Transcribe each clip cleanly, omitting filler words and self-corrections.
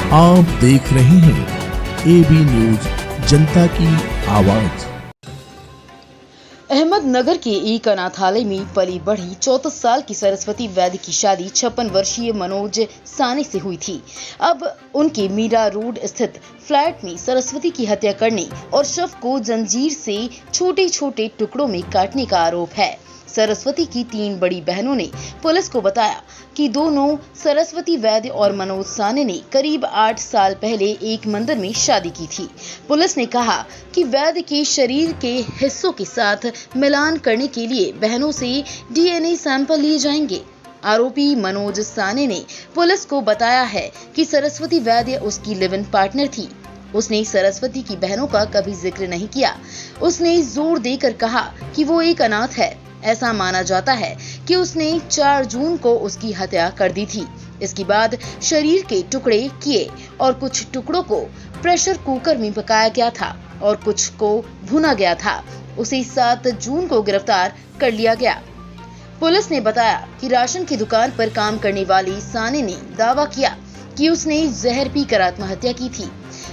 आप देख रहे हैं एबी न्यूज, जनता की आवाज। अहमदनगर के एक अनाथालय में पली बढ़ी 34 साल की सरस्वती वैद्य की शादी 56 वर्षीय मनोज साने से हुई थी। अब उनके मीरा रोड स्थित फ्लैट में सरस्वती की हत्या करने और शव को जंजीर से छोटे छोटे टुकड़ों में काटने का आरोप है। सरस्वती की 3 बड़ी बहनों ने पुलिस को बताया कि दोनों सरस्वती वैद्य और मनोज साने ने करीब 8 साल पहले एक मंदिर में शादी की थी। पुलिस ने कहा कि वैद्य के शरीर के हिस्सों के साथ मिलान करने के लिए बहनों से डीएनए सैंपल लिए जाएंगे। आरोपी मनोज साने ने पुलिस को बताया है कि सरस्वती वैद्य उसकी लिव इन पार्टनर थी। उसने सरस्वती की बहनों का कभी जिक्र नहीं किया। उसने जोर देकर कहा कि वो एक अनाथ है। ऐसा माना जाता है कि उसने 4 जून को उसकी हत्या कर दी थी। इसके बाद शरीर के टुकड़े किए और कुछ टुकड़ों को प्रेशर कुकर में पकाया गया था और कुछ को भुना गया था। उसे 7 जून को गिरफ्तार कर लिया गया। पुलिस ने बताया कि राशन की दुकान पर काम करने वाली साने ने दावा किया कि उसने जहर पीकर आत्महत्या की थी।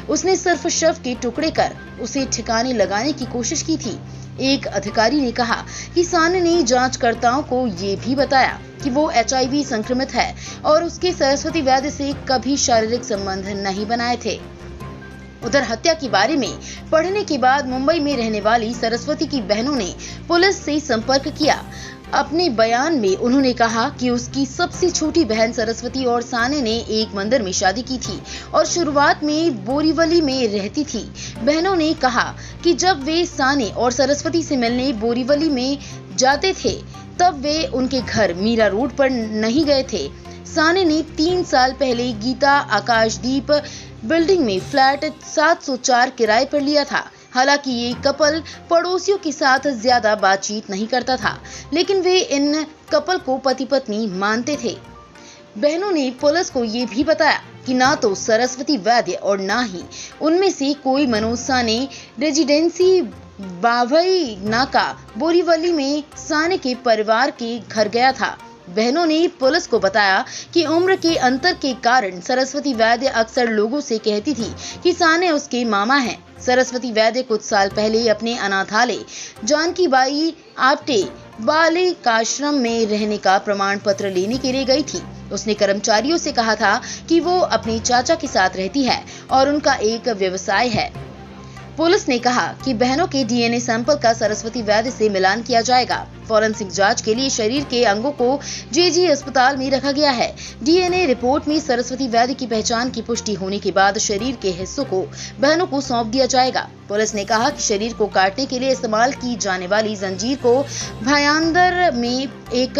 उसने सिर्फ शव के टुकड़े कर उसे ठिकाने लगाने की कोशिश की थी। एक अधिकारी ने कहा कि साने ने जांचकर्ताओं को ये भी बताया कि वो HIV संक्रमित है और उसके सरस्वती वैद्य से कभी शारीरिक संबंध नहीं बनाए थे। उधर हत्या के बारे में पढ़ने के बाद मुंबई में रहने वाली सरस्वती की बहनों ने पुलिस से संपर्क किया। अपने बयान में उन्होंने कहा कि उसकी सबसे छोटी बहन सरस्वती और साने ने एक मंदिर में शादी की थी और शुरुआत में बोरीवली में रहती थी। बहनों ने कहा कि जब वे साने और सरस्वती से मिलने बोरीवली में जाते थे तब वे उनके घर मीरा रोड पर नहीं गए थे। साने ने 3 साल पहले गीता आकाशदीप बिल्डिंग में फ्लैट 704 किराए पर लिया था। हालांकि ये कपल पड़ोसियों के साथ ज्यादा बातचीत नहीं करता था, लेकिन वे इन कपल को पति पत्नी मानते थे। बहनों ने पुलिस को ये भी बताया कि ना तो सरस्वती वैद्य और ना ही उनमें से कोई मनोज साने रेजिडेंसी बावई नाका बोरीवली में साने के परिवार के घर गया था। बहनों ने पुलिस को बताया कि उम्र के अंतर के कारण सरस्वती वैद्य अक्सर लोगों से कहती थी कि साने उसके मामा हैं। सरस्वती वैद्य कुछ साल पहले अपने अनाथालय जानकी बाई आपटे बालिकाश्रम में रहने का प्रमाण पत्र लेने के लिए गई थी। उसने कर्मचारियों से कहा था कि वो अपने चाचा के साथ रहती है और उनका एक व्यवसाय है। पुलिस ने कहा कि बहनों के डीएनए सैंपल का सरस्वती वैद्य से मिलान किया जाएगा। फॉरेंसिक जांच के लिए शरीर के अंगों को जेजी अस्पताल में रखा गया है। डीएनए रिपोर्ट में सरस्वती वैद्य की पहचान की पुष्टि होने के बाद शरीर के हिस्सों को बहनों को सौंप दिया जाएगा। पुलिस ने कहा कि शरीर को काटने के लिए इस्तेमाल की जाने वाली जंजीर को भायांदर में एक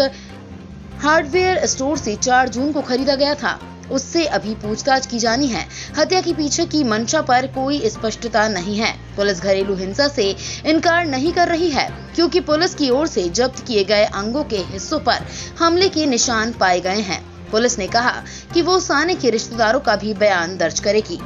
हार्डवेयर स्टोर से 4 जून को खरीदा गया था। उससे अभी पूछताछ की जानी है। हत्या के पीछे की मंशा पर कोई स्पष्टता नहीं है। पुलिस घरेलू हिंसा से इनकार नहीं कर रही है, क्योंकि पुलिस की ओर से जब्त किए गए अंगों के हिस्सों पर हमले के निशान पाए गए हैं। पुलिस ने कहा कि वो साने के रिश्तेदारों का भी बयान दर्ज करेगी।